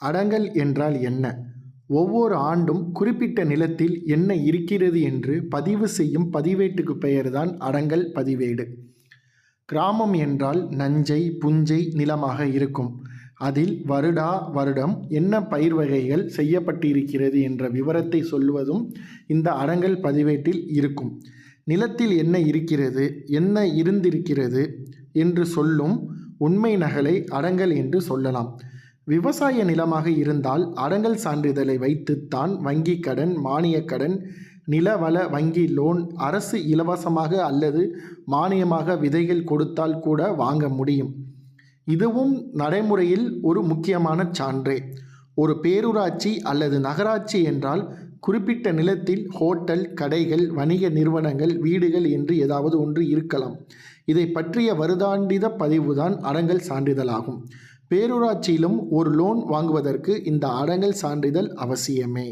அடங்கல் என்றால் என்ன? ஒவ்வொரு ஆண்டும் குறிப்பிட்ட நிலத்தில் என்ன இருக்கிறது என்று பதிவு செய்யும் பதிவேட்டுக்கு பெயர்தான் அடங்கல் பதிவேடு. கிராமம் என்றால் நஞ்சை புஞ்சை நிலமாக இருக்கும். அதில் வருடா வருடம் என்ன பயிர் வகைகள் செய்யப்பட்டிருக்கிறது என்ற விவரத்தை சொல்வதும் இந்த அடங்கல் பதிவேட்டில் இருக்கும். நிலத்தில் என்ன இருக்கிறது, என்ன இருந்திருக்கிறது என்று சொல்லும் உண்மை நகலை அடங்கல் என்று சொல்லலாம். விவசாய நிலமாக இருந்தால் அடங்கல் சான்றிதழை வைத்துத்தான் வங்கி கடன், மானியக் கடன், நிலவள வங்கி லோன், அரசு இலவசமாக அல்லது மானியமாக விதைகள் கொடுத்தால் கூட வாங்க முடியும். இதுவும் நடைமுறையில் ஒரு முக்கியமான சான்றே. ஒரு பேரூராட்சி அல்லது நகராட்சி என்றால் குறிப்பிட்ட நிலத்தில் ஹோட்டல், கடைகள், வணிக நிறுவனங்கள், வீடுகள் என்று ஏதாவது ஒன்று இருக்கலாம். இதை பற்றிய வருடாந்திர பதிவுதான் அடங்கல் சான்றிதழாகும். பேரூராட்சியிலும் ஒரு லோன் வாங்குவதற்கு இந்த அடங்கல் சான்றிதழ் அவசியமே.